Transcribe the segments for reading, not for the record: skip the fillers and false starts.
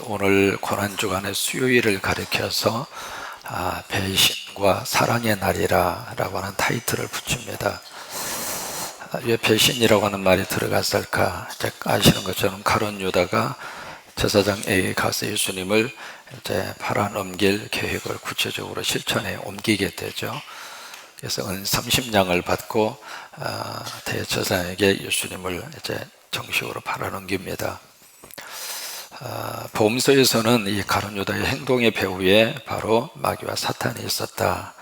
오늘 고난주간의 수요일을 가리켜서 배신과 사랑의 날이라 라고 하는 타이틀을 붙입니다. 왜 배신이라고 하는 말이 들어갔을까? 아시는 것처럼 가룟 유다가 제사장에게 가서 예수님을 팔아넘길 계획을 구체적으로 실천에 옮기게 되죠. 그래서 은 30냥을 받고 대제사장에게 예수님을 정식으로 팔아넘깁니다. 복음서에서는 이 가룟 유다의 행동의 배후에 바로 마귀와 사탄이 있었다,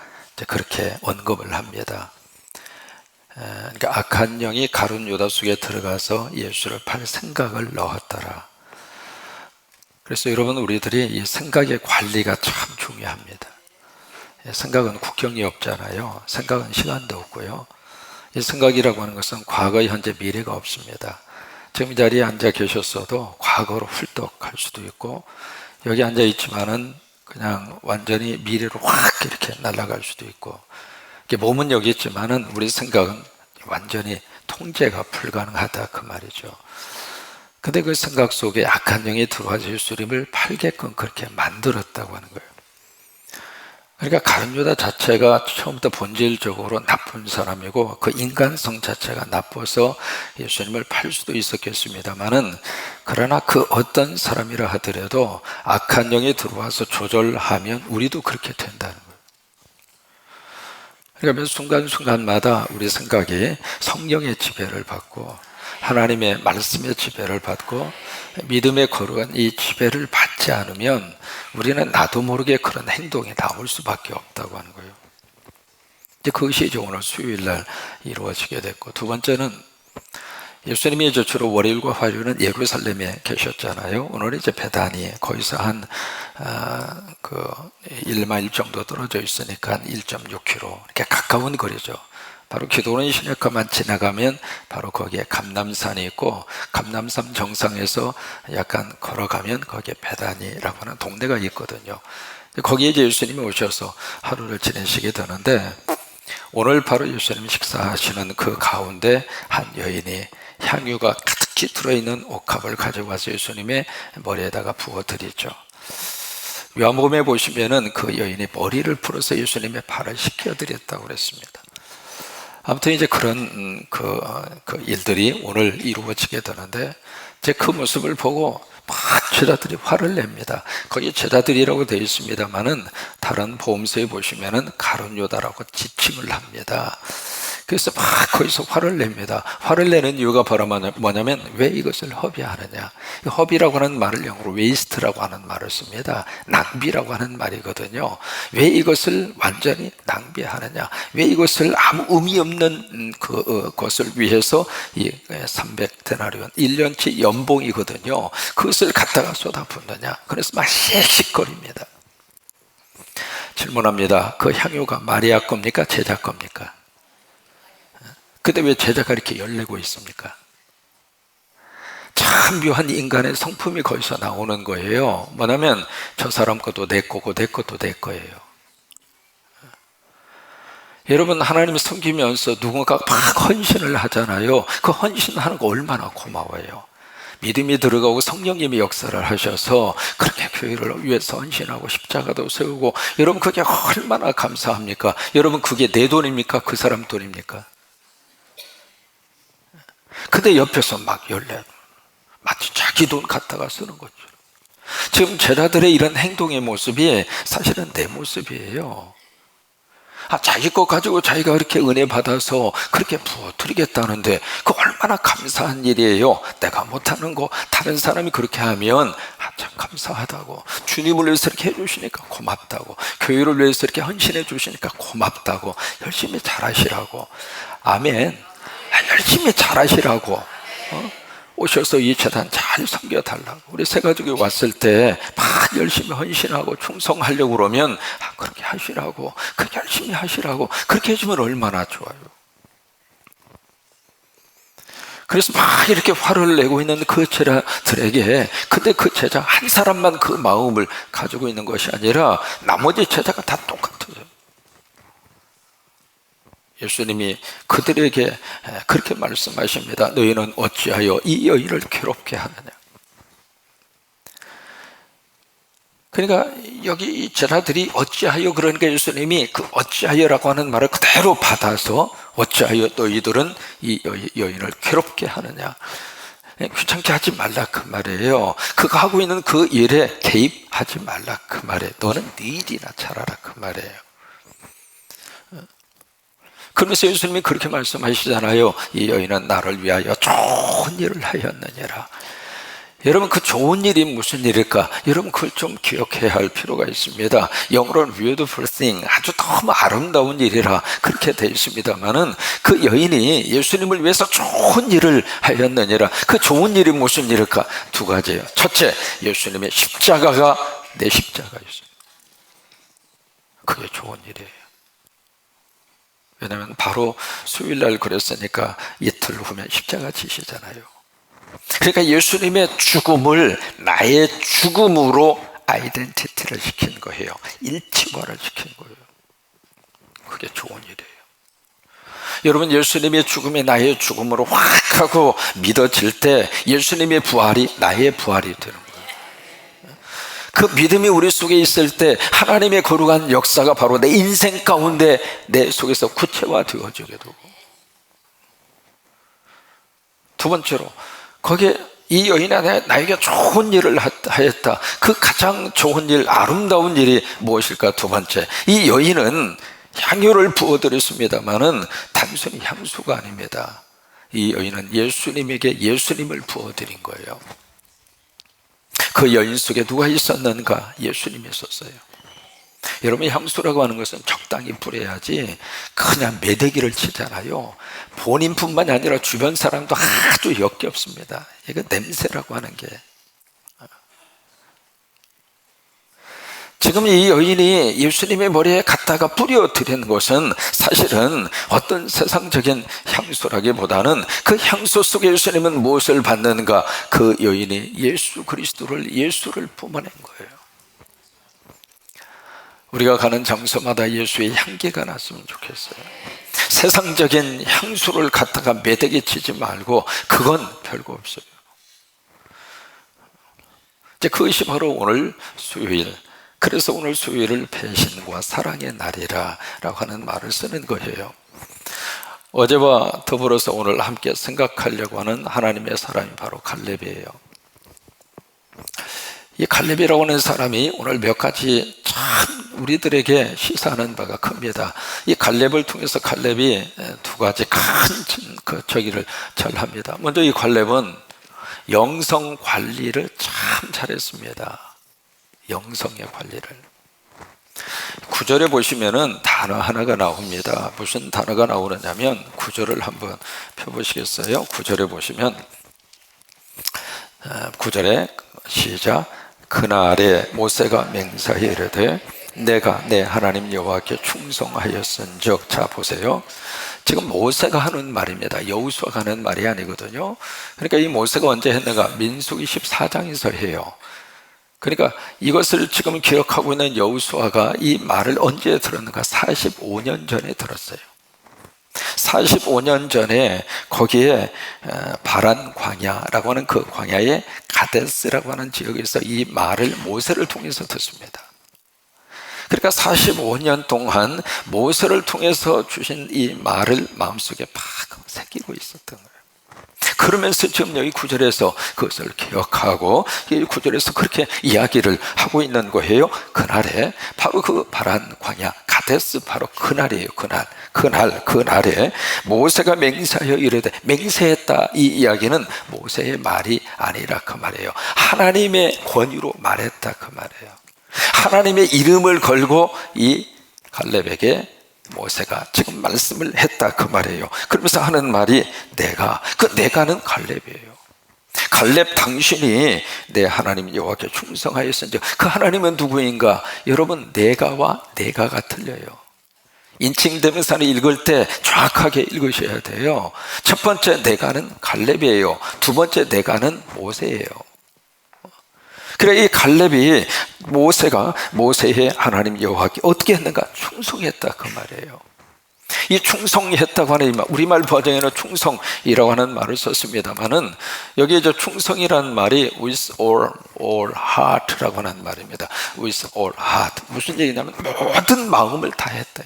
그렇게 언급을 합니다. 그러니까 악한 영이 가룟 유다 속에 들어가서 예수를 팔 생각을 넣었더라. 그래서 여러분, 우리들이 이 생각의 관리가 참 중요합니다. 생각은 국경이 없잖아요. 생각은 시간도 없고요. 이 생각이라고 하는 것은 과거, 현재, 미래가 없습니다. 지금 이 자리에 앉아 계셨어도 과거로 훌떡 갈 수도 있고, 여기 앉아 있지만은 그냥 완전히 미래로 확 이렇게 날아갈 수도 있고, 몸은 여기 있지만은 우리 생각은 완전히 통제가 불가능하다, 그 말이죠. 근데 그 생각 속에 악한 영이 들어와서 예수님을 팔게끔 그렇게 만들었다고 하는 거예요. 그러니까 가룟 유다 자체가 처음부터 본질적으로 나쁜 사람이고 그 인간성 자체가 나빠서 예수님을 팔 수도 있었겠습니다만은, 그러나 그 어떤 사람이라 하더라도 악한 영이 들어와서 조절하면 우리도 그렇게 된다는 거예요. 그러니까 매 순간순간마다 우리 생각이 성령의 지배를 받고 하나님의 말씀의 지배를 받고 믿음의 거룩한 이 지배를 받지 않으면 우리는 나도 모르게 그런 행동이 나올 수밖에 없다고 하는 거예요. 그것이 오늘 수요일날 이루어지게 됐고, 두 번째는 예수님이 주로 월요일과 화요일은 예루살렘에 계셨잖아요. 오늘 베다니, 거기서 한 1마일 정도 떨어져 있으니까 1.6km, 이렇게 가까운 거리죠. 바로 기도원 시내가만 지나가면 바로 거기에 감람산이 있고, 감람산 정상에서 약간 걸어가면 거기에 베다니라고 하는 동네가 있거든요. 거기에 예수님이 오셔서 하루를 지내시게 되는데, 오늘 바로 예수님이 식사하시는 그 가운데 한 여인이 향유가 가득히 들어있는 옥합을 가져가서 예수님의 머리에다가 부어드리죠. 요한복음에 보시면은 그 여인이 머리를 풀어서 예수님의 발을 씻겨드렸다고 그랬습니다. 아무튼 그런 그 일들이 오늘 이루어지게 되는데, 그 모습을 보고 막 제자들이 화를 냅니다. 거기 제자들이라고 되어 있습니다만은 다른 복음서에 보시면은 가룟 유다라고 지칭을 합니다. 그래서 막 거기서 화를 냅니다. 화를 내는 이유가 바로 뭐냐면, 왜 이것을 허비하느냐. 허비라고 하는 말을 영어로 웨이스트라고 하는 말을 씁니다. 낭비라고 하는 말이거든요. 왜 이것을 완전히 낭비하느냐. 왜 이것을 아무 의미 없는 것을 위해서 이 300데나리온 1년치 연봉이거든요. 그것을 갖다가 쏟아붓느냐. 그래서 막 씩씩거립니다. 질문합니다. 그 향유가 마리아 겁니까? 제자 겁니까? 근데 왜 제자가 이렇게 열내고 있습니까? 참 묘한 인간의 성품이 거기서 나오는 거예요. 뭐냐면, 저 사람 것도 내 거고 내 것도 내 거예요. 여러분, 하나님을 섬기면서 누군가 막 헌신을 하잖아요. 그 헌신하는 거 얼마나 고마워요. 믿음이 들어가고 성령님이 역사를 하셔서 그렇게 교회를 위해서 헌신하고 십자가도 세우고, 여러분 그게 얼마나 감사합니까? 여러분, 그게 내 돈입니까? 그 사람 돈입니까? 근데 옆에서 막 열내, 마치 자기 돈 갖다가 쓰는 거죠. 지금 제자들의 이런 행동의 모습이 사실은 내 모습이에요. 자기 것 가지고 자기가 그렇게 은혜 받아서 그렇게 부어드리겠다는데, 그 얼마나 감사한 일이에요. 내가 못하는 거 다른 사람이 그렇게 하면 참 감사하다고, 주님을 위해서 이렇게 해주시니까 고맙다고, 교회를 위해서 이렇게 헌신해 주시니까 고맙다고, 열심히 잘하시라고. 아멘. 열심히 잘하시라고 오셔서 이 재단 잘 섬겨달라고. 우리 새 가족이 왔을 때 막 열심히 헌신하고 충성하려고 그러면 그렇게 하시라고, 그렇게 열심히 하시라고, 그렇게 해주면 얼마나 좋아요. 그래서 막 이렇게 화를 내고 있는 그 제자들에게, 근데 그 제자 한 사람만 그 마음을 가지고 있는 것이 아니라 나머지 제자가 다 똑같아요. 예수님이 그들에게 그렇게 말씀하십니다. 너희는 어찌하여 이 여인을 괴롭게 하느냐. 그러니까 여기 이 제자들이 어찌하여, 그러니까 예수님이 그 어찌하여라고 하는 말을 그대로 받아서 어찌하여 너희들은 이 여인을 괴롭게 하느냐, 귀찮게 하지 말라 그 말이에요. 그가 하고 있는 그 일에 개입하지 말라 그 말이에요. 너는 네 일이나 잘하라 그 말이에요. 그러면서 예수님이 그렇게 말씀하시잖아요. 이 여인은 나를 위하여 좋은 일을 하였느니라. 여러분, 그 좋은 일이 무슨 일일까? 여러분, 그걸 좀 기억해야 할 필요가 있습니다. 영어로는 beautiful thing, 아주 너무 아름다운 일이라 그렇게 되어 있습니다만은, 그 여인이 예수님을 위해서 좋은 일을 하였느니라. 그 좋은 일이 무슨 일일까? 두 가지예요. 첫째, 예수님의 십자가가 내 십자가였어요. 그게 좋은 일이에요. 왜냐하면 바로 수요일날 그랬으니까 이틀 후면 십자가 지시잖아요. 그러니까 예수님의 죽음을 나의 죽음으로 아이덴티티를 시킨 거예요. 일치화를 시킨 거예요. 그게 좋은 일이에요. 여러분, 예수님의 죽음이 나의 죽음으로 확 하고 믿어질 때 예수님의 부활이 나의 부활이 되는 거예요. 그 믿음이 우리 속에 있을 때 하나님의 거룩한 역사가 바로 내 인생 가운데 내 속에서 구체화되어지게 되고, 두 번째로 거기에 이 여인이 나에게 좋은 일을 하였다. 그 가장 좋은 일, 아름다운 일이 무엇일까? 두 번째, 이 여인은 향유를 부어드렸습니다마는 단순히 향수가 아닙니다. 이 여인은 예수님에게 예수님을 부어드린 거예요. 그 여인 속에 누가 있었는가? 예수님이 있었어요. 여러분, 향수라고 하는 것은 적당히 뿌려야지 그냥 매대기를 치잖아요. 본인뿐만이 아니라 주변 사람도 아주 역겹습니다. 이거 냄새라고 하는 게. 지금 이 여인이 예수님의 머리에 갖다가 뿌려드린 것은 사실은 어떤 세상적인 향수라기보다는 그 향수 속에 예수님은 무엇을 받는가? 그 여인이 예수 그리스도를, 예수를 뿜어낸 거예요. 우리가 가는 장소마다 예수의 향기가 났으면 좋겠어요. 세상적인 향수를 갖다가 매대기 치지 말고 그건 별거 없어요. 이제 그것이 바로 오늘 수요일, 그래서 오늘 수요일을 배신과 사랑의 날이라 라고 하는 말을 쓰는 거예요. 어제와 더불어서 오늘 함께 생각하려고 하는 하나님의 사람이 바로 갈렙이에요. 이 갈렙이라고 하는 사람이 오늘 몇 가지 참 우리들에게 시사하는 바가 큽니다. 이 갈렙을 통해서 갈렙이 두 가지 큰 저기를 잘합니다. 먼저 이 갈렙은 영성 관리를 참 잘했습니다. 영성의 관리를. 9절에 보시면은 단어 하나가 나옵니다. 무슨 단어가 나오느냐면 9절을 한번 펴보시겠어요? 9절에 보시면 9절에 시작. 그날에 모세가 맹세하여 이르되 내가 내 하나님 여호와께 충성하였은즉. 자 보세요. 지금 모세가 하는 말입니다. 여호수아가 하는 말이 아니거든요. 그러니까 이 모세가 언제 했는가? 민수기 14장에서 해요. 그러니까 이것을 지금 기억하고 있는 여호수아가 이 말을 언제 들었는가? 45년 전에 들었어요. 45년 전에 거기에 바란 광야라고 하는 그 광야에 가데스라고 하는 지역에서 이 말을 모세를 통해서 듣습니다. 그러니까 45년 동안 모세를 통해서 주신 이 말을 마음속에 팍 새기고 있었던 거예요. 그러면서 지금 여기 9절에서 그것을 기억하고 이 9절에서 그렇게 이야기를 하고 있는 거예요. 그날에 바로 그 바란 광야 가데스, 바로 그날이에요. 그날에 모세가 맹세하여 이르되, 맹세했다 이 이야기는 모세의 말이 아니라 그 말이에요. 하나님의 권위로 말했다 그 말이에요. 하나님의 이름을 걸고 이 갈렙에게 모세가 지금 말씀을 했다 그 말이에요. 그러면서 하는 말이 내가는 갈렙이에요. 갈렙, 당신이 내 하나님 여호와께 충성하였은즉. 그 하나님은 누구인가? 여러분, 내가와 내가가 틀려요. 인칭대명사를 읽을 때 정확하게 읽으셔야 돼요. 첫 번째 내가는 갈렙이에요. 두 번째 내가는 모세예요. 그래, 이 갈렙이 모세가 모세의 하나님 여호와께 어떻게 했는가? 충성했다 그 말이에요. 이 충성했다고 하는 우리말 버전에는 충성이라고 하는 말을 썼습니다만은 여기에 저 충성이라는 말이 with all heart라고 하는 말입니다. with all heart. 무슨 얘기냐면 모든 마음을 다했다.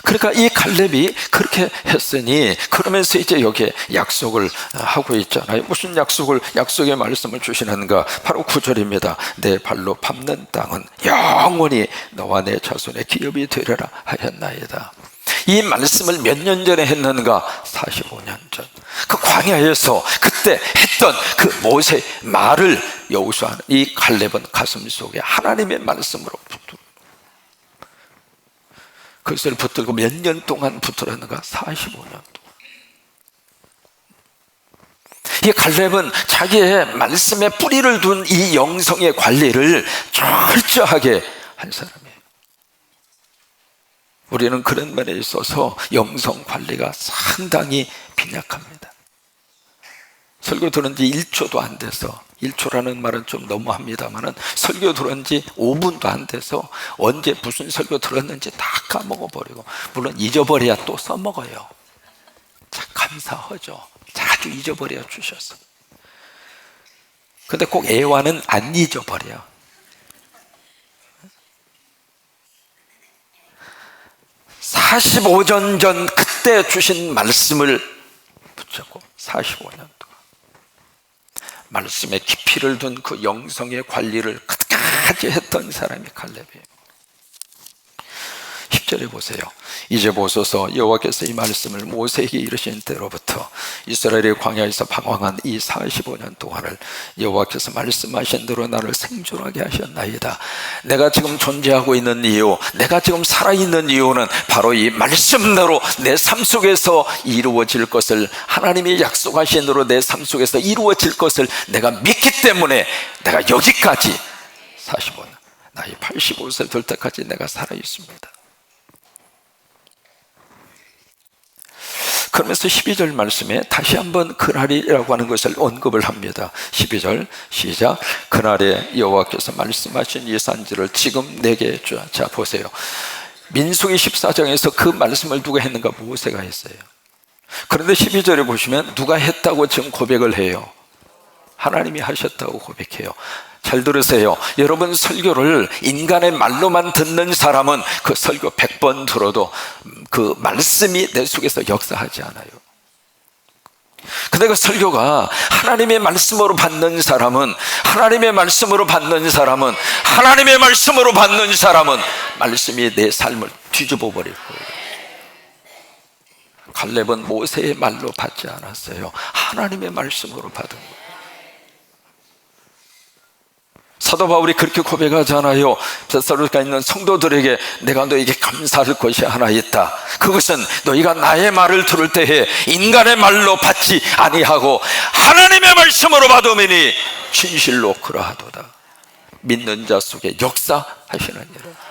그러니까 이 갈렙이 그렇게 했으니, 그러면서 이제 여기에 약속을 하고 있잖아요. 무슨 약속의 말씀을 주시는가? 바로 9절입니다. 내 발로 밟는 땅은 영원히 너와 내 자손의 기업이 되리라 하였나이다. 이 말씀을 몇 년 전에 했는가? 45년 전. 그 광야에서 그때 했던 그 모세 말을 여호수아는, 이 갈렙은 가슴 속에 하나님의 말씀으로 그것을 붙들고 몇 년 동안 붙들었는가? 45년 동안. 이 갈렙은 자기의 말씀에 뿌리를 둔 이 영성의 관리를 철저하게 한 사람이에요. 우리는 그런 면에 있어서 영성 관리가 상당히 빈약합니다. 설교 들은 지 1초도 안 돼서, 1초라는 말은 좀 너무합니다만은, 설교 들은 지 5분도 안 돼서 언제 무슨 설교 들었는지 다 까먹어버리고, 물론 잊어버려야 또 써먹어요. 참 감사하죠. 자주 잊어버려 주셔서. 근데 꼭 애와는 안 잊어버려. (45년) 전 그때 주신 말씀을 붙잡고 45년 동안 말씀에 깊이를 둔 그 영성의 관리를 끝까지 했던 사람이 갈렙이에요. 10절에 보세요. 이제 보소서, 여호와께서 이 말씀을 모세에게 이르신 때로부터 이스라엘의 광야에서 방황한 이 45년 동안을 여호와께서 말씀하신 대로 나를 생존하게 하셨나이다. 내가 지금 존재하고 있는 이유, 내가 지금 살아있는 이유는 바로 이 말씀대로 내 삶 속에서 이루어질 것을, 하나님이 약속하신 대로 내 삶 속에서 이루어질 것을 내가 믿기 때문에 내가 여기까지 45년, 나이 85세 될 때까지 내가 살아있습니다. 그러면서 12절 말씀에 다시 한번 그날이라고 하는 것을 언급을 합니다. 12절 시작. 그날에 여호와께서 말씀하신 이 산지를 지금 내게 주라. 자 보세요. 민수기 14장에서 그 말씀을 누가 했는가? 모세가 했어요. 그런데 12절에 보시면 누가 했다고 지금 고백을 해요? 하나님이 하셨다고 고백해요. 잘 들으세요. 여러분, 설교를 인간의 말로만 듣는 사람은 그 설교 100번 들어도 그 말씀이 내 속에서 역사하지 않아요. 근데 그 설교가 하나님의 말씀으로 받는 사람은, 하나님의 말씀으로 받는 사람은, 하나님의 말씀으로 받는 사람은 말씀이 내 삶을 뒤집어 버릴 거예요. 갈렙은 모세의 말로 받지 않았어요. 하나님의 말씀으로 받은 거예요. 사도 바울이 그렇게 고백하잖아요. 데살로니가에 있는 성도들에게 내가 너에게 감사할 것이 하나 있다. 그것은 너희가 나의 말을 들을 때에 인간의 말로 받지 아니하고 하나님의 말씀으로 받으니 진실로 그러하도다. 믿는 자 속에 역사하시느니라.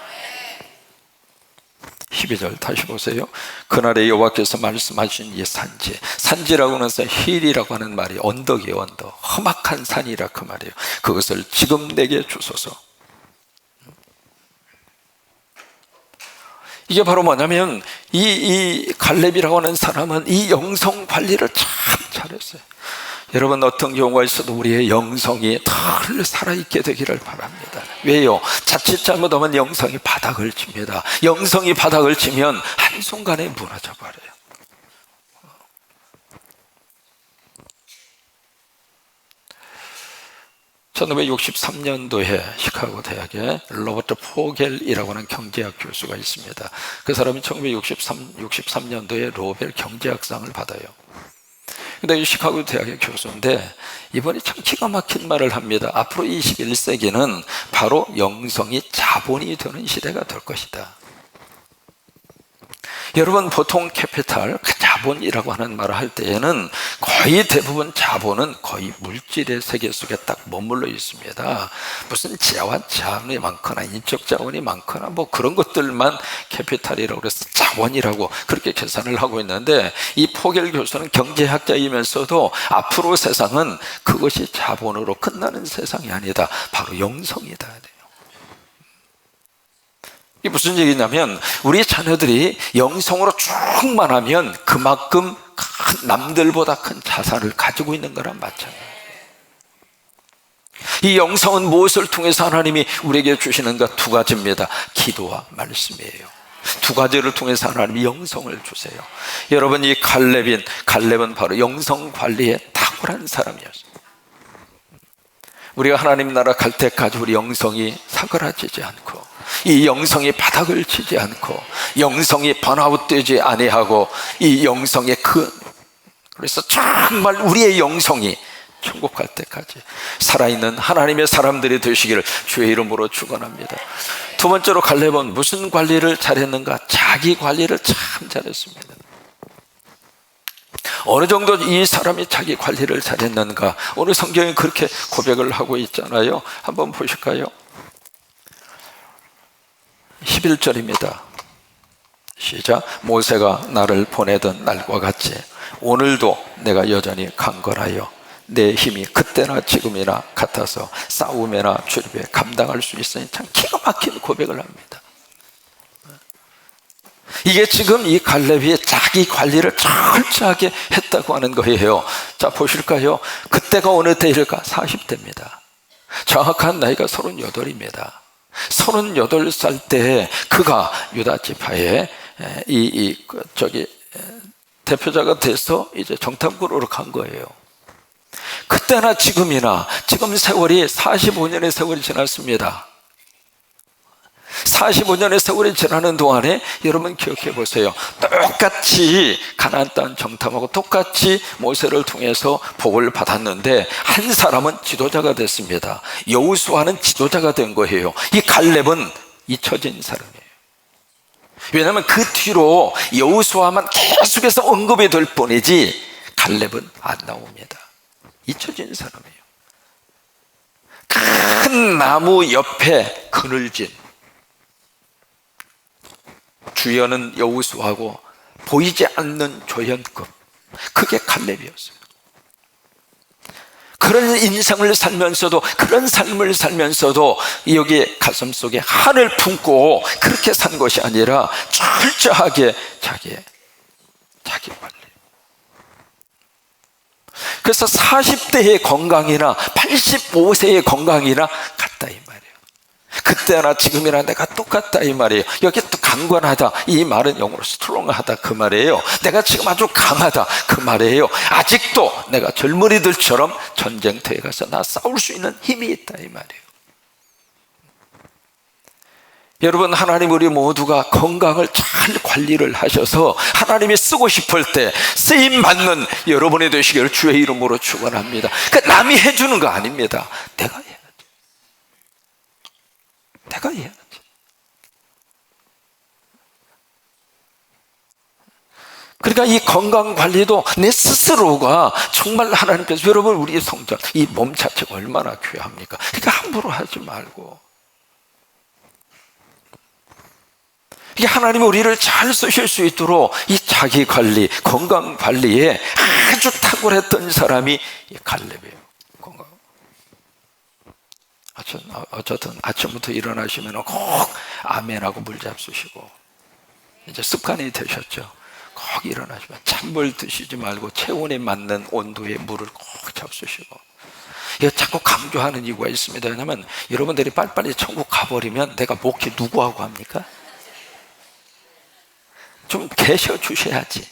12절 다시 보세요. 그날에 여호와께서 말씀하신 이 산지, 산지라고 하는 힐이라고 하는 말이 언덕이에요. 언덕, 험악한 산이라 그 말이에요. 그것을 지금 내게 주소서. 이게 바로 뭐냐면 이 갈렙이라고 하는 사람은 이 영성 관리를 참 잘했어요. 여러분, 어떤 경우가 있어도 우리의 영성이 늘 살아있게 되기를 바랍니다. 왜요? 자칫 잘못하면 영성이 바닥을 칩니다. 영성이 바닥을 치면 한순간에 무너져 버려요. (1963년도에) 시카고 대학에 로버트 포겔이라고 하는 경제학 교수가 있습니다. 그 사람이 1963년도에 노벨 경제학상을 받아요. 근데 이 시카고 대학의 교수인데 이번에 참 기가 막힌 말을 합니다. 앞으로 21세기는 바로 영성이 자본이 되는 시대가 될 것이다. 여러분, 보통 캐피탈, 자본이라고 하는 말을 할 때에는 거의 대부분 자본은 거의 물질의 세계 속에 딱 머물러 있습니다. 무슨 자원이 많거나 인적 자원이 많거나 뭐 그런 것들만 캐피탈이라고 그래서 자원이라고 그렇게 계산을 하고 있는데, 이 포겔 교수는 경제학자이면서도 앞으로 세상은 그것이 자본으로 끝나는 세상이 아니다. 바로 영성이다. 이게 무슨 얘기냐면 우리 자녀들이 영성으로 충만하면 그만큼 남들보다 큰 자산을 가지고 있는 거랑 마찬가지예요. 이 영성은 무엇을 통해서 하나님이 우리에게 주시는가? 두 가지입니다. 기도와 말씀이에요. 두 가지를 통해서 하나님이 영성을 주세요. 여러분, 이 갈렙은 바로 영성 관리에 탁월한 사람이었어요. 우리가 하나님 나라 갈 때까지 우리 영성이 사그라지지 않고, 이 영성이 바닥을 치지 않고, 영성이 번아웃되지 아니하고, 이 영성의 그래서 정말 우리의 영성이 천국 갈 때까지 살아있는 하나님의 사람들이 되시기를 주의 이름으로 축원합니다. 두 번째로 갈렙은 무슨 관리를 잘했는가? 자기 관리를 참 잘했습니다. 어느 정도 이 사람이 자기 관리를 잘했는가? 오늘 성경이 그렇게 고백을 하고 있잖아요. 한번 보실까요? 11절입니다. 시작. 모세가 나를 보내던 날과 같이 오늘도 내가 여전히 강건하여 내 힘이 그때나 지금이나 같아서 싸움이나 출입에 감당할 수 있으니, 참 기가 막힌 고백을 합니다. 이게 지금 이 갈렙이 자기 관리를 철저하게 했다고 하는 거예요. 자, 보실까요? 그때가 어느 때일까? 40대입니다. 정확한 나이가 38입니다. 38살 때 그가 유다 지파의 대표자가 돼서 이제 정탐꾼으로 간 거예요. 그때나 지금이나, 지금 세월이 45년의 세월이 지났습니다. 45년의 세월이 지나는 동안에 여러분 기억해 보세요. 똑같이 가나안 땅 정탐하고 똑같이 모세를 통해서 복을 받았는데 한 사람은 지도자가 됐습니다. 여호수아는 지도자가 된 거예요. 이 갈렙은 잊혀진 사람이에요. 왜냐하면 그 뒤로 여호수아만 계속해서 언급이 될 뿐이지 갈렙은 안 나옵니다. 잊혀진 사람이에요. 큰 나무 옆에 그늘진, 주연은 여호수아고 보이지 않는 조연급, 그게 갈렙이었어요. 그런 인생을 살면서도, 그런 삶을 살면서도 여기 가슴속에 한을 품고 그렇게 산 것이 아니라 철저하게 자기 관리. 그래서 40대의 건강이나 85세의 건강이나 같다 이 말이에요. 그때나 지금이나 내가 똑같다 이 말이에요. 여기 또 강건하다, 이 말은 영어로 스트롱하다 그 말이에요. 내가 지금 아주 강하다 그 말이에요. 아직도 내가 젊은이들처럼 전쟁터에 가서 나 싸울 수 있는 힘이 있다 이 말이에요. 여러분, 하나님 우리 모두가 건강을 잘 관리를 하셔서 하나님이 쓰고 싶을 때 쓰임받는 여러분이 되시기를 주의 이름으로 축원합니다. 그러니까 남이 해주는 거 아닙니다. 내가 해야지. 내가 해야지. 그러니까 이 건강관리도 내 스스로가 정말 하나님께서, 여러분 우리의 성전, 이 몸 자체가 얼마나 귀합니까? 그러니까 함부로 하지 말고, 이게 하나님이 우리를 잘 쓰실 수 있도록 이 자기관리, 건강관리에 아주 탁월했던 사람이 이 갈렙이에요. 어쨌든 아침부터 일어나시면 꼭 아멘하고 물 잡수시고, 이제 습관이 되셨죠. 꼭 일어나시면 찬물 드시지 말고 체온에 맞는 온도의 물을 꼭 잡수시고. 이거 자꾸 강조하는 이유가 있습니다. 왜냐하면 여러분들이 빨리빨리 천국 가버리면 내가 목회 누구하고 합니까? 좀 계셔 주셔야지.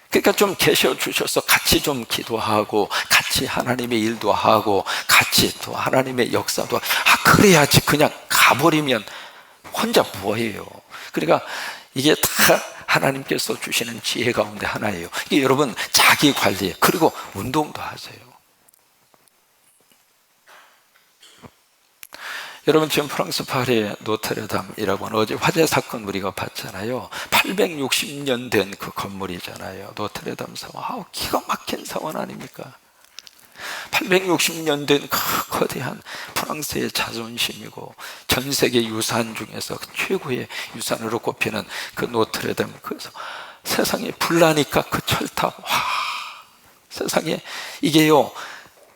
그러니까 좀 계셔 주셔서 같이 좀 기도하고, 같이 하나님의 일도 하고, 같이 또 하나님의 역사도 그래야지. 그냥 가버리면 혼자 뭐예요? 그러니까 이게 다 하나님께서 주시는 지혜 가운데 하나예요. 이게 여러분 자기 관리, 그리고 운동도 하세요. 여러분, 지금 프랑스 파리의 노트르담이라고 하는 어제 화재 사건 우리가 봤잖아요. 860년 된 그 건물이잖아요. 노트르담 사원. 기가 막힌 사원 아닙니까? 860년 된 그 거대한 프랑스의 자존심이고 전 세계 유산 중에서 최고의 유산으로 꼽히는 그 노트르담. 그래서 세상에 불나니까 그 철탑, 세상에 이게요,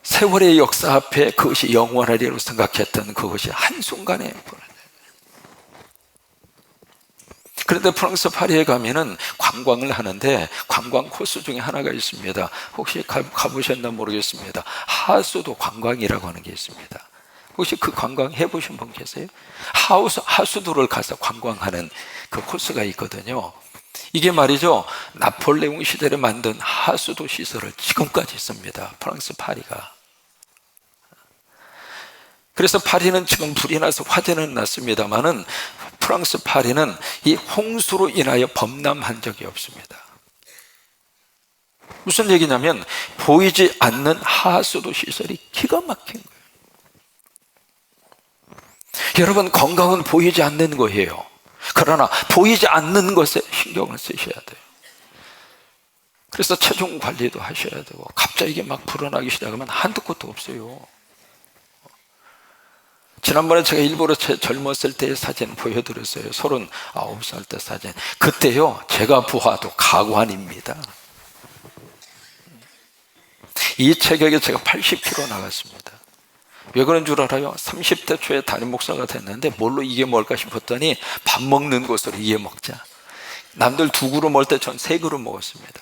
세월의 역사 앞에 그것이 영원하리라고 생각했던 그것이 한순간에 벌어져요. 그런데 프랑스 파리에 가면은 관광을 하는데 관광 코스 중에 하나가 있습니다. 혹시 가보셨나 모르겠습니다. 하수도 관광이라고 하는 게 있습니다. 혹시 그 관광 해보신 분 계세요? 하수도를 가서 관광하는 그 코스가 있거든요. 이게 말이죠, 나폴레옹 시대에 만든 하수도 시설을 지금까지 있습니다. 프랑스 파리가. 그래서 파리는 지금 불이 나서 화재는 났습니다만은 프랑스 파리는 이 홍수로 인하여 범람한 적이 없습니다. 무슨 얘기냐면 보이지 않는 하수도 시설이 기가 막힌 거예요. 여러분, 건강은 보이지 않는 거예요. 그러나 보이지 않는 것에 신경을 쓰셔야 돼요. 그래서 체중 관리도 하셔야 되고, 갑자기 막 불어나기 시작하면 한두 곳도 없어요. 지난번에 제가 일부러 제 젊었을 때의 사진 보여드렸어요. 39살 때 사진. 그때요, 제가 보아도 가관입니다. 이 체격에 제가 80kg 나갔습니다. 왜 그런 줄 알아요? 30대 초에 담임 목사가 됐는데 뭘로 이게 뭘까 싶었더니 밥 먹는 것으로 이게 먹자. 남들 2그릇 먹을 때 전 3그릇 먹었습니다.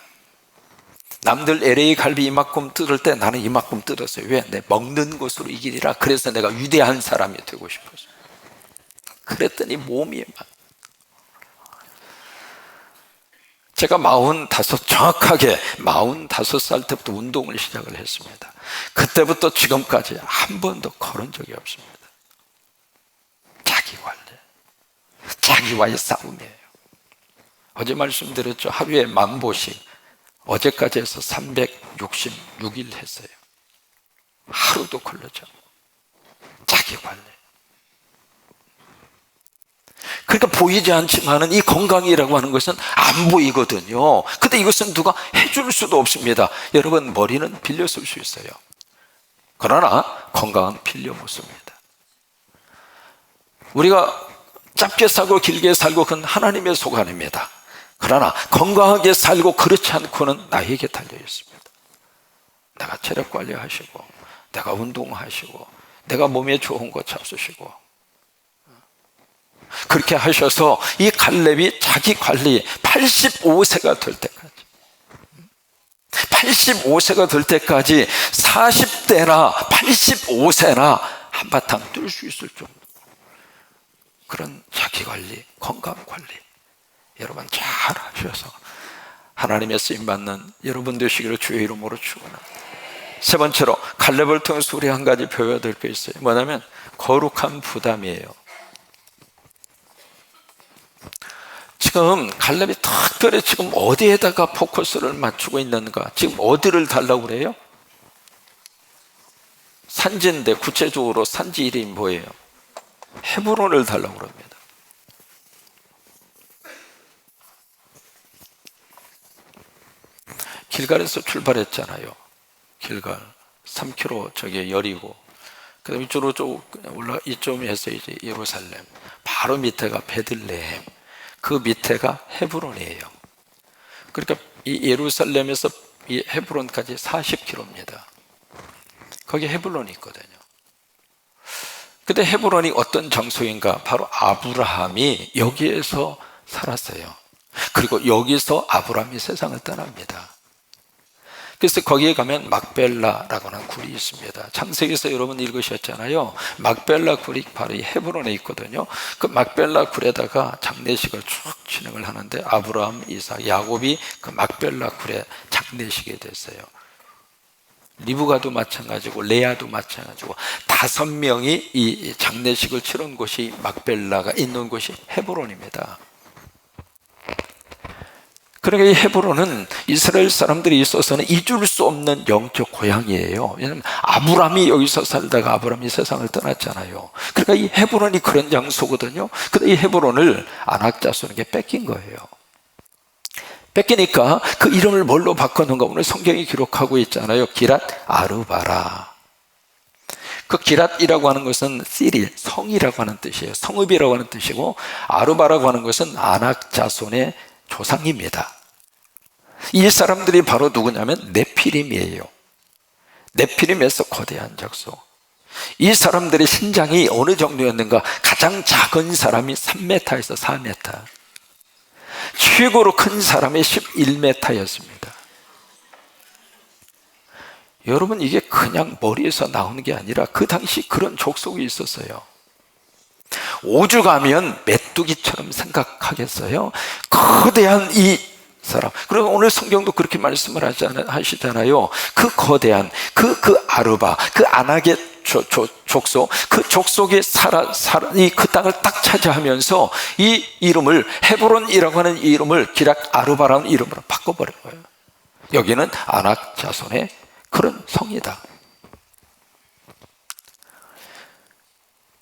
남들 LA 갈비 이만큼 뜯을 때 나는 이만큼 뜯었어요. 왜? 내 먹는 것으로 이기리라. 그래서 내가 위대한 사람이 되고 싶었어요. 그랬더니 몸이 막, 제가 45, 정확하게 45살 때부터 운동을 시작을 했습니다. 그때부터 지금까지 한 번도 걸은 적이 없습니다. 자기 관리, 자기와의 싸움이에요. 어제 말씀드렸죠. 하루에 10,000보씩, 어제까지 해서 366일 했어요. 하루도 걸르죠. 자기 관리. 그러니까 보이지 않지만은 이 건강이라고 하는 것은 안 보이거든요. 근데 이것은 누가 해줄 수도 없습니다. 여러분, 머리는 빌려 쓸 수 있어요. 그러나 건강은 빌려 못 씁니다. 우리가 짧게 살고 길게 살고 그건 하나님의 소관입니다. 그러나 건강하게 살고 그렇지 않고는 나에게 달려 있습니다. 내가 체력 관리하시고, 내가 운동하시고, 내가 몸에 좋은 거 잡수시고, 그렇게 하셔서 이 갈렙이 자기 관리 85세가 될 때까지, 85세가 될 때까지 40대나 85세나 한바탕 뛸 수 있을 정도, 그런 자기 관리, 건강 관리 여러분 잘 하셔서 하나님의 쓰임받는 여러분 되시기를 주의 이름으로 축원합니다. 세 번째로 갈렙을 통해서 우리 한 가지 배워야 될 게 있어요. 뭐냐면 거룩한 부담이에요. 지금 갈렙이 특별히 지금 어디에다가 포커스를 맞추고 있는가? 지금 어디를 달라고 그래요? 산지인데 구체적으로 산지 이름이 뭐예요? 헤브론을 달라고 그럽니다. 길갈에서 출발했잖아요. 길갈 3km 저기 여리고, 그다음 이쪽으로 쭉 올라 이쪽에서 이제 예루살렘, 바로 밑에가 베들레헴, 그 밑에가 헤브론이에요. 그러니까 이 예루살렘에서 이 헤브론까지 40km입니다. 거기 헤브론이 있거든요. 근데 헤브론이 어떤 장소인가? 바로 아브라함이 여기에서 살았어요. 그리고 여기서 아브라함이 세상을 떠납니다. 그래서 거기에 가면 막벨라라고 하는 굴이 있습니다. 창세기에서 여러분 읽으셨잖아요. 막벨라 굴이 바로 이 헤브론에 있거든요. 그 막벨라 굴에다가 장례식을 쭉 진행을 하는데 아브라함, 이삭, 야곱이 그 막벨라 굴에 장례식이 됐어요. 리브가도 마찬가지고 레아도 마찬가지고 5명이 이 장례식을 치른 곳이 막벨라가 있는 곳이 헤브론입니다. 그러니까 이 헤브론은 이스라엘 사람들이 있어서는 잊을 수 없는 영적 고향이에요. 왜냐하면 아브라함이 여기서 살다가 아브라함이 세상을 떠났잖아요. 그러니까 이 헤브론이 그런 장소거든요. 근데 이 헤브론을 아낙 자손에게 뺏긴 거예요. 뺏기니까 그 이름을 뭘로 바꿨는가? 오늘 성경이 기록하고 있잖아요. 기랏 아르바라. 그 기랏이라고 하는 것은 시릴, 성이라고 하는 뜻이에요. 성읍이라고 하는 뜻이고, 아르바라고 하는 것은 아낙 자손의 조상입니다. 이 사람들이 바로 누구냐면 네피림이에요. 네피림에서 거대한 족속. 이 사람들의 신장이 어느 정도였는가? 가장 작은 사람이 3m에서 4m, 최고로 큰 사람이 11m였습니다. 여러분, 이게 그냥 머리에서 나오는 게 아니라 그 당시 그런 족속이 있었어요. 오죽하면 메뚜기처럼 생각하겠어요? 거대한 이 사람. 그리고 오늘 성경도 그렇게 말씀을 하시잖아요. 그 거대한 그 아르바, 그 아낙의 족속, 그 족속이 그 땅을 딱 차지하면서 이 이름을, 헤브론이라고 하는 이름을 기럇 아르바라는 이름으로 바꿔버린 거예요. 여기는 아낙 자손의 그런 성이다.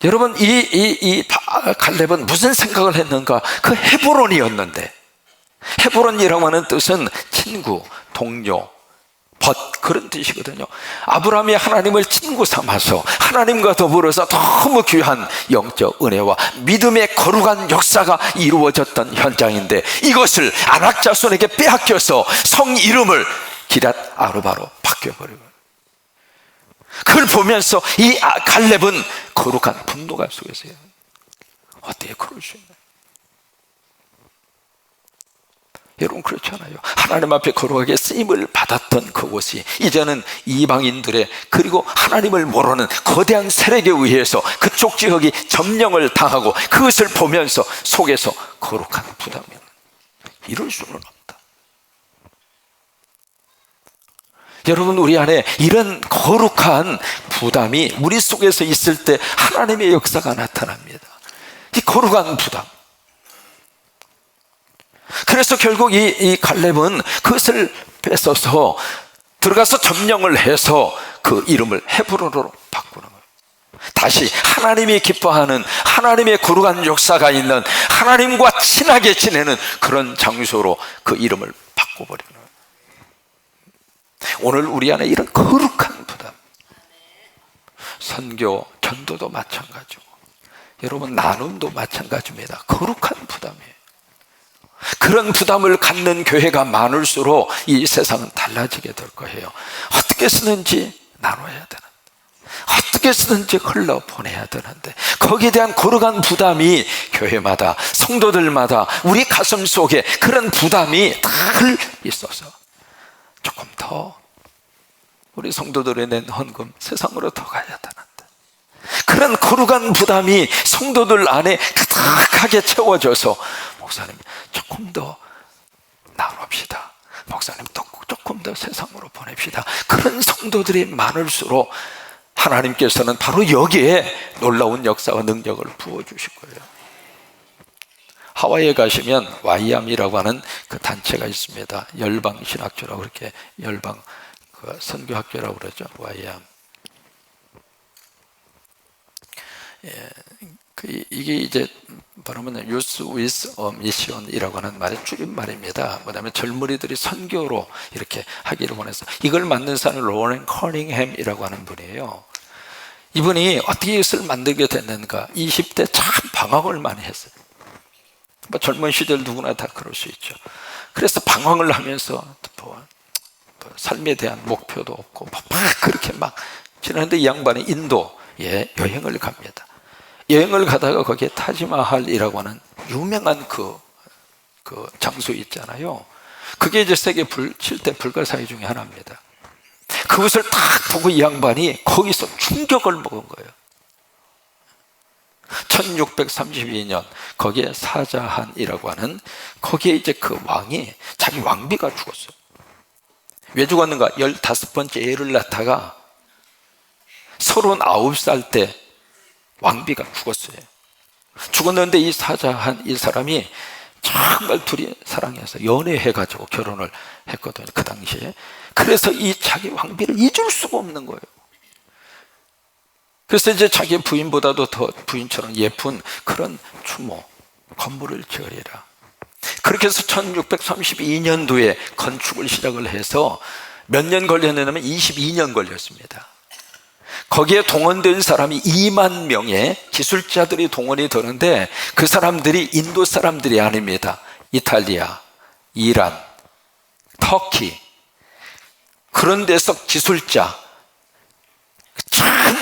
여러분, 이 갈렙은 무슨 생각을 했는가? 그 헤브론이었는데, 헤브론이라고 하는 뜻은 친구, 동료, 벗, 그런 뜻이거든요. 아브라함이 하나님을 친구 삼아서 하나님과 더불어서 너무 귀한 영적 은혜와 믿음의 거룩한 역사가 이루어졌던 현장인데, 이것을 아낙 자손에게 빼앗겨서 성 이름을 기럇 아르바로 바뀌어버리고, 그걸 보면서 이 갈렙은 거룩한 분노가 속에서요. 어떻게 그럴 수 있나요? 여러분, 그렇잖아요. 하나님 앞에 거룩하게 쓰임을 받았던 그곳이 이제는 이방인들의, 그리고 하나님을 모르는 거대한 세력에 의해서 그쪽 지역이 점령을 당하고, 그것을 보면서 속에서 거룩한 부담이, 이럴 수는 없다. 여러분, 우리 안에 이런 거룩한 부담이 우리 속에서 있을 때 하나님의 역사가 나타납니다. 이 거룩한 부담. 그래서 결국 이 갈렙은 그것을 뺏어서 들어가서 점령을 해서 그 이름을 헤브론으로 바꾸는 거예요. 다시 하나님이 기뻐하는, 하나님의 거룩한 역사가 있는, 하나님과 친하게 지내는 그런 장소로 그 이름을 바꿔버리는 거예요. 오늘 우리 안에 이런 거룩한 부담, 선교, 전도도 마찬가지고, 여러분, 나눔도 마찬가지입니다. 거룩한 부담이에요. 그런 부담을 갖는 교회가 많을수록 이 세상은 달라지게 될 거예요. 어떻게 쓰는지 나눠야 되는데, 어떻게 쓰는지 흘러보내야 되는데, 거기에 대한 거룩한 부담이 교회마다, 성도들마다 우리 가슴 속에 그런 부담이 다 있어서 조금 더 우리 성도들이 낸 헌금 세상으로 더 가야 되는데, 그런 거룩한 부담이 성도들 안에 가득하게 채워져서, 목사님 조금 더 나눕시다, 목사님 조금 더 세상으로 보냅시다, 그런 성도들이 많을수록 하나님께서는 바로 여기에 놀라운 역사와 능력을 부어주실 거예요. 하와이에 가시면 YAM이라고 하는 그 단체가 있습니다. 열방신학교라고, 그렇게 열방 그 선교학교라고 그러죠. YAM. 예, 이게 이제 말하면 Youth with a Mission이라고 하는 말의 줄임말입니다. 뭐냐면 젊은이들이 선교로 이렇게 하기를 원해서, 이걸 만든 사람은 로렌 커닝햄이라고 하는 분이에요. 이분이 어떻게 이것을 만들게 됐는가? 20대 참 방황을 많이 했어요. 뭐 젊은 시절 누구나 다 그럴 수 있죠. 그래서 방황을 하면서 뭐 삶에 대한 목표도 없고 막 그렇게 막 지나는데, 이 양반이 인도에 여행을 갑니다. 여행을 가다가 거기에 타지마할이라고 하는 유명한 그 장소 있잖아요. 그게 이제 세계 7대 불가사의 중에 하나입니다. 그것을 딱 보고 이 양반이 거기서 충격을 먹은 거예요. 1632년 거기에 사자한이라고 하는, 거기에 이제 그 왕이, 자기 왕비가 죽었어요. 왜 죽었는가? 15번째 애를 낳다가 39살 때 왕비가 죽었어요. 죽었는데 이 사자한 이 사람이 정말 둘이 사랑해서 연애해가지고 결혼을 했거든요, 그 당시에. 그래서 이 자기 왕비를 잊을 수가 없는 거예요. 그래서 이제 자기 부인보다도 더 부인처럼 예쁜 그런 추모 건물을 지으리라. 그렇게 해서 1632년도에 건축을 시작을 해서 몇 년 걸렸냐면 22년 걸렸습니다. 거기에 동원된 사람이 2만 명의 기술자들이 동원이 되는데, 그 사람들이 인도 사람들이 아닙니다. 이탈리아, 이란, 터키, 그런 데서 기술자,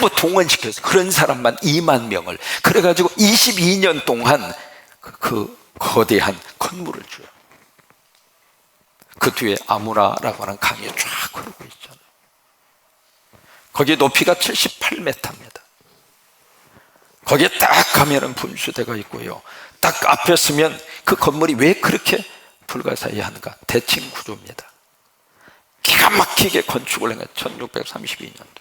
전부 동원시켜서 그런 사람만 2만 명을, 그래가지고 22년 동안 그 거대한 건물을 줘요. 그 뒤에 아무라라고 하는 강이 쫙 흐르고 있잖아요. 거기에 높이가 78m입니다. 거기에 딱 가면은 분수대가 있고요. 딱 앞에 서면 그 건물이 왜 그렇게 불가사의한가? 대칭 구조입니다. 기가 막히게 건축을 한 거예요. 1632년도.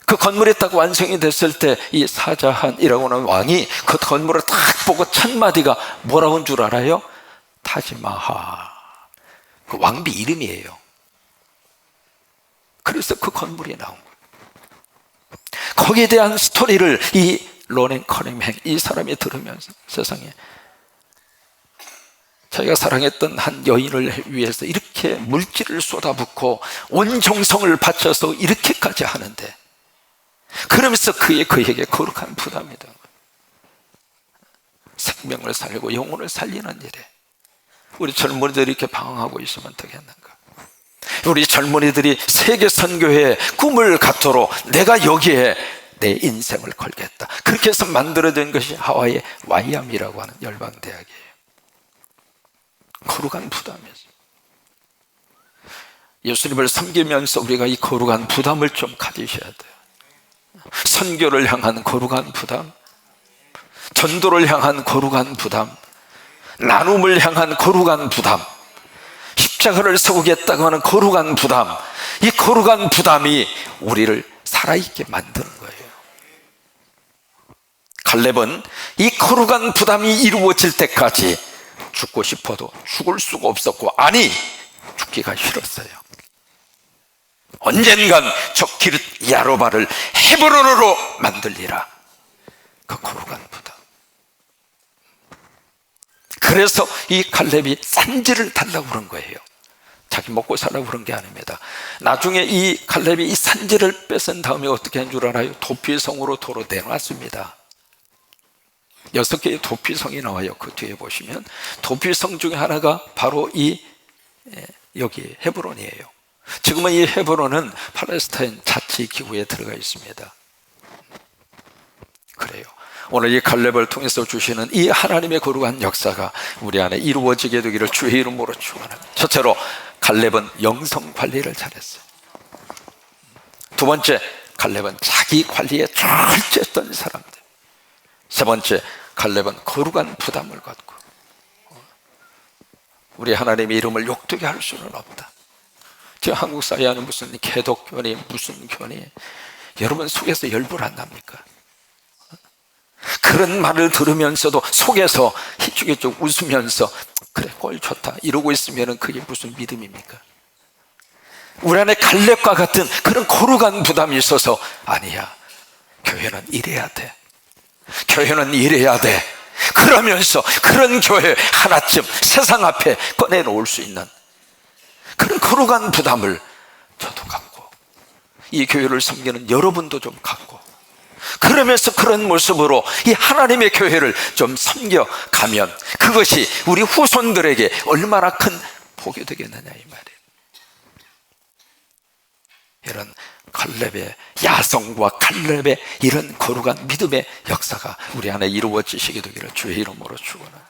그 건물이 딱 완성이 됐을 때 이 사자한이라고 하는 왕이 그 건물을 딱 보고 첫 마디가 뭐라고 한 줄 알아요? 타지마하. 그 왕비 이름이에요. 그래서 그 건물이 나온 거예요. 거기에 대한 스토리를 이 로렌 커닝햄 이 사람이 들으면서 세상에 자기가 사랑했던 한 여인을 위해서 이렇게 물질을 쏟아붓고 온 정성을 바쳐서 이렇게까지 하는데, 그러면서 그에게 거룩한 부담이다. 생명을 살리고 영혼을 살리는 일에 우리 젊은이들이 이렇게 방황하고 있으면 어떻겠는가? 우리 젊은이들이 세계 선교회의 꿈을 갖도록 내가 여기에 내 인생을 걸겠다, 그렇게 해서 만들어진 것이 하와이의 YM이라고 하는 열방대학이에요. 거룩한 부담이었어요. 예수님을 섬기면서 우리가 이 거룩한 부담을 좀 가지셔야 돼요. 선교를 향한 거룩한 부담, 전도를 향한 거룩한 부담, 나눔을 향한 거룩한 부담, 십자가를 세우겠다고 하는 거룩한 부담, 이 거룩한 부담이 우리를 살아있게 만드는 거예요. 갈렙은 이 거룩한 부담이 이루어질 때까지 죽고 싶어도 죽을 수가 없었고, 아니 죽기가 싫었어요. 언젠간 저 기르 야로바를 헤브론으로 만들리라. 그 거룩한 부담. 그래서 이 갈렙이 산지를 달라고 그런 거예요. 자기 먹고 살라고 그런 게 아닙니다. 나중에 이 갈렙이 이 산지를 뺏은 다음에 어떻게 한 줄 알아요? 도피성으로 도로 내놨습니다. 6개의 도피성이 나와요. 그 뒤에 보시면 도피성 중에 하나가 바로 여기 헤브론이에요. 지금은 이 헤브론은 팔레스타인 자치기구에 들어가 있습니다. 그래요. 오늘 이 갈렙을 통해서 주시는 이 하나님의 거룩한 역사가 우리 안에 이루어지게 되기를 주의 이름으로 축원합니다. 첫째로 갈렙은 영성 관리를 잘했어요. 두 번째, 갈렙은 자기 관리에 철저했던 사람들. 세 번째, 갈렙은 거룩한 부담을 갖고, 우리 하나님의 이름을 욕되게 할 수는 없다. 지금 한국 사회에는 무슨 개독교니 무슨 교니, 여러분 속에서 열불 안 납니까? 그런 말을 들으면서도 속에서 희죽희죽 웃으면서 그래 꼴 좋다 이러고 있으면 그게 무슨 믿음입니까? 우리 안에 갈렙과 같은 그런 거룩한 부담이 있어서, 아니야, 교회는 이래야 돼, 교회는 이래야 돼, 그러면서 그런 교회 하나쯤 세상 앞에 꺼내놓을 수 있는 그런 거룩한 부담을 저도 갖고, 이 교회를 섬기는 여러분도 좀 갖고, 그러면서 그런 모습으로 이 하나님의 교회를 좀 섬겨가면 그것이 우리 후손들에게 얼마나 큰 복이 되겠느냐 이 말이에요. 이런 갈렙의 야성과 갈렙의 이런 거룩한 믿음의 역사가 우리 안에 이루어지시게 되기를 주의 이름으로 축원합니다.